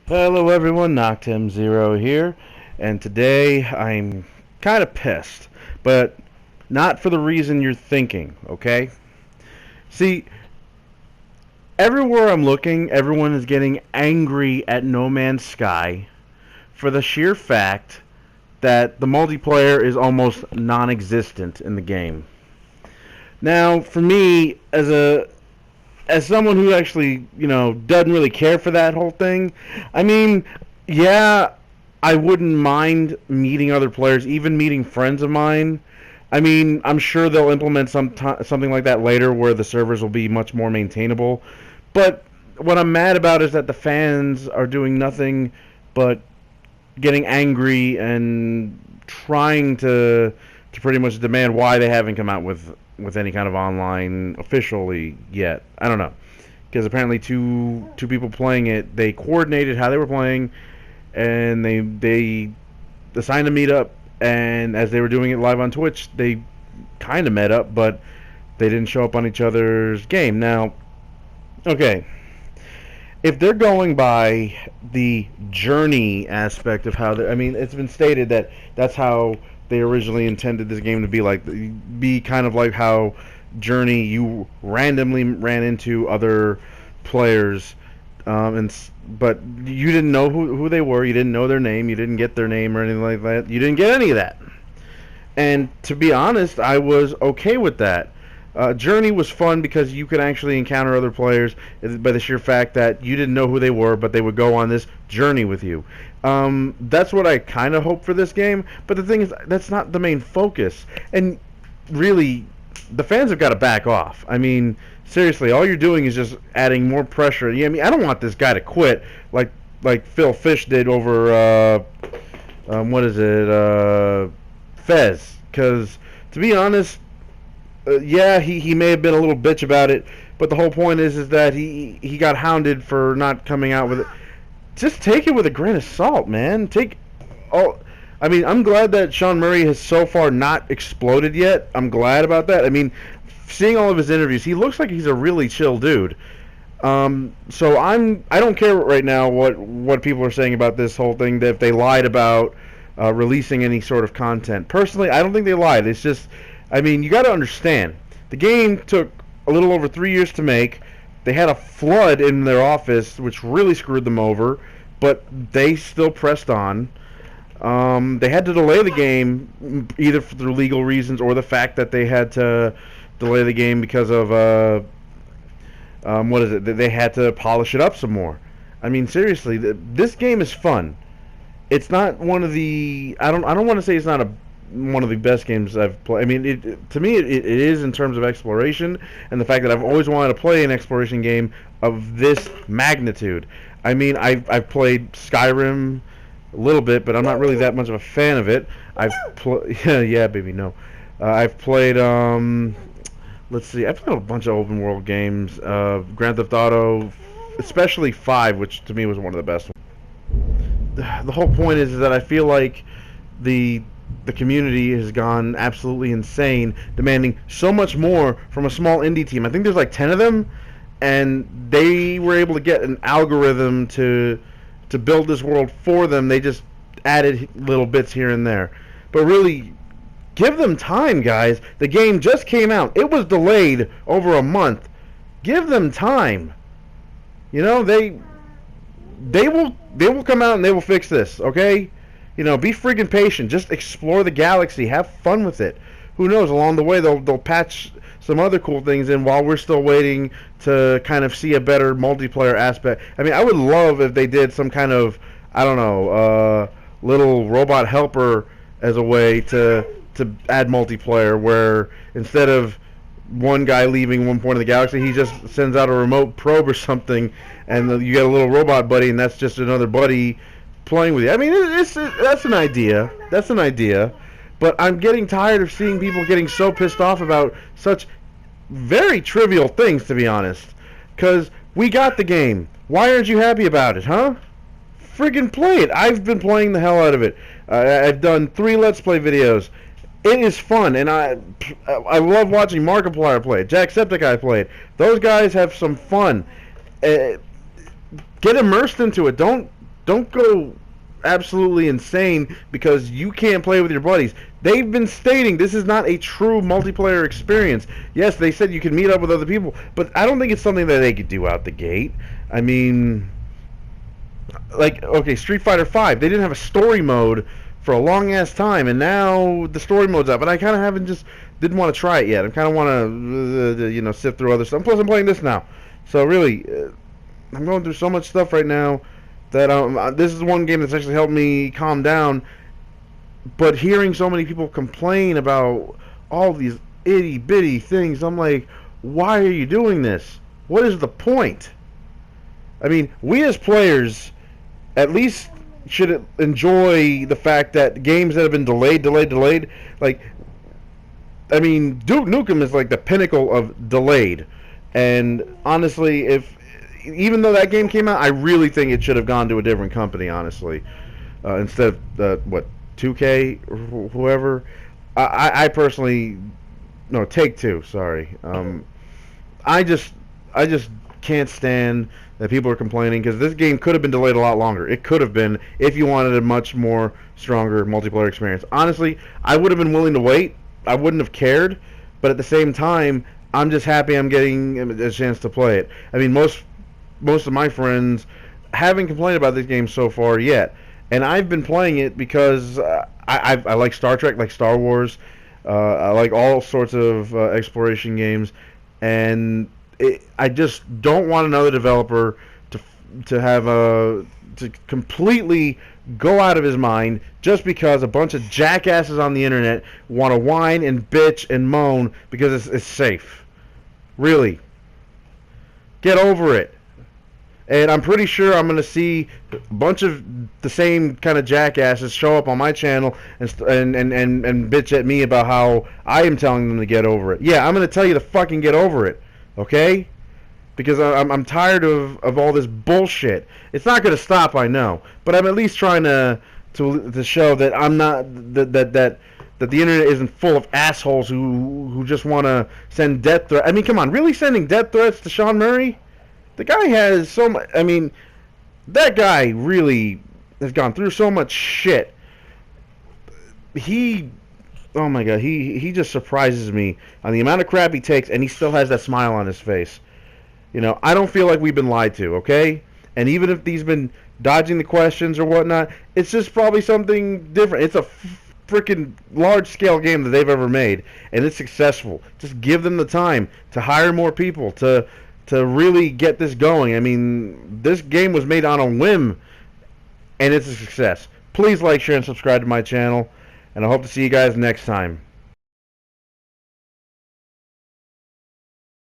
Hello everyone, Noctem0 here, and today I'm kind of pissed, but not for the reason you're thinking, okay? See, everywhere I'm looking, everyone is getting angry at No Man's Sky for the sheer fact that the multiplayer is almost non-existent in the game. Now, for me, as someone who actually, doesn't really care for that whole thing, I mean, yeah, I wouldn't mind meeting other players, even meeting friends of mine. I mean, I'm sure they'll implement something like that later where the servers will be much more maintainable. But what I'm mad about is that the fans are doing nothing but getting angry and trying to pretty much demand why they haven't come out with any kind of online officially yet. I don't know, because apparently two people playing it, they coordinated how they were playing, and they assigned a meetup, and as they were doing it live on Twitch, they kind of met up, but they didn't show up on each other's game. Now, okay, if they're going by the journey aspect of how I mean, it's been stated that that's how they originally intended this game to be, like, be kind of like how Journey, you randomly ran into other players, but you didn't know who they were, you didn't know their name, you didn't get their name or anything like that, you didn't get any of that. And to be honest, I was okay with that. Journey was fun because you could actually encounter other players by the sheer fact that you didn't know who they were, but they would go on this journey with you. That's what I kind of hope for this game, but the thing is, that's not the main focus. And really, the fans have got to back off. I mean, seriously, all you're doing is just adding more pressure. Yeah, I mean, I don't want this guy to quit like Phil Fish did over what is it, Fez. Because to be honest, yeah, he may have been a little bitch about it, but the whole point is that he got hounded for not coming out with it. Just take it with a grain of salt, man. I mean, I'm glad that Sean Murray has so far not exploded yet. I'm glad about that. I mean, seeing all of his interviews, he looks like he's a really chill dude. So I don't care right now what people are saying about this whole thing, that if they lied about releasing any sort of content. Personally, I don't think they lied. It's just, I mean, you got to understand, the game took a little over 3 years to make. They had a flood in their office, which really screwed them over, but they still pressed on. They had to delay the game either through legal reasons or the fact that they had to delay the game because of what is it? They had to polish it up some more. I mean, seriously, this game is fun. It's not one of the. I don't want to say it's not one of the best games I've played. I mean, to me it is in terms of exploration and the fact that I've always wanted to play an exploration game of this magnitude. I mean, I've played Skyrim a little bit, but I'm not really that much of a fan of it. Yeah, baby, no. I've played let's see, I've played a bunch of open world games. Grand Theft Auto, especially 5, which to me was one of the best ones. The whole point is that I feel like the community has gone absolutely insane, demanding so much more from a small indie team. I think there's like 10 of them, and they were able to get an algorithm to build this world for them. They just added little bits here and there. But really, give them time, guys. The game just came out. It was delayed over a month. Give them time. You know, they will come out and they will fix this, okay? You know, be friggin' patient. Just explore the galaxy. Have fun with it. Who knows? Along the way, they'll patch some other cool things in while we're still waiting to kind of see a better multiplayer aspect. I mean, I would love if they did some kind of, I don't know, little robot helper as a way to add multiplayer, where instead of one guy leaving one point of the galaxy, he just sends out a remote probe or something, and you get a little robot buddy, and that's just another buddy playing with you. I mean, that's an idea. That's an idea. But I'm getting tired of seeing people getting so pissed off about such very trivial things, to be honest. Because we got the game. Why aren't you happy about it, huh? Friggin' play it. I've been playing the hell out of it. I've done 3 Let's Play videos. It is fun, and I love watching Markiplier play it. Jacksepticeye play it. Those guys have some fun. Get immersed into it. Don't don't go absolutely insane because you can't play with your buddies. They've been stating this is not a true multiplayer experience. Yes, they said you can meet up with other people, but I don't think it's something that they could do out the gate. I mean, like, okay, Street Fighter 5, they didn't have a story mode for a long ass time, and now the story mode's up. But I kind of haven't just didn't want to try it yet. I kind of want to, sift through other stuff. Plus, I'm playing this now, so really, I'm going through so much stuff right now that this is one game that's actually helped me calm down. But hearing so many people complain about all these itty bitty things, I'm like, why are you doing this? What is the point? I mean, we as players at least should enjoy the fact that games that have been delayed. Like, I mean, Duke Nukem is like the pinnacle of delayed. And honestly, even though that game came out, I really think it should have gone to a different company. Honestly, instead of what 2K or whoever. I personally, no, Take-Two. Sorry. I just can't stand that people are complaining because this game could have been delayed a lot longer. It could have been if you wanted a much more stronger multiplayer experience. Honestly, I would have been willing to wait. I wouldn't have cared, but at the same time, I'm just happy I'm getting a chance to play it. I mean, most of my friends haven't complained about this game so far yet, and I've been playing it because I like Star Trek, like Star Wars. I like all sorts of exploration games, and I just don't want another developer to have to completely go out of his mind just because a bunch of jackasses on the internet want to whine and bitch and moan because it's safe. Really, get over it. And I'm pretty sure I'm going to see a bunch of the same kind of jackasses show up on my channel and bitch at me about how I am telling them to get over it. Yeah, I'm going to tell you to fucking get over it, okay? Because I'm tired of all this bullshit. It's not going to stop, I know, but I'm at least trying to show that I'm not that the internet isn't full of assholes who just want to send death threats. I mean, come on, really sending death threats to Sean Murray? The guy has so much. I mean, that guy really has gone through so much shit. Oh my god, he just surprises me on the amount of crap he takes, and he still has that smile on his face. You know, I don't feel like we've been lied to, okay? And even if he's been dodging the questions or whatnot, it's just probably something different. It's a freaking large-scale game that they've ever made, and it's successful. Just give them the time to hire more people, to really get this going. I mean, this game was made on a whim, and it's a success. Please like, share, and subscribe to my channel, and I hope to see you guys next time.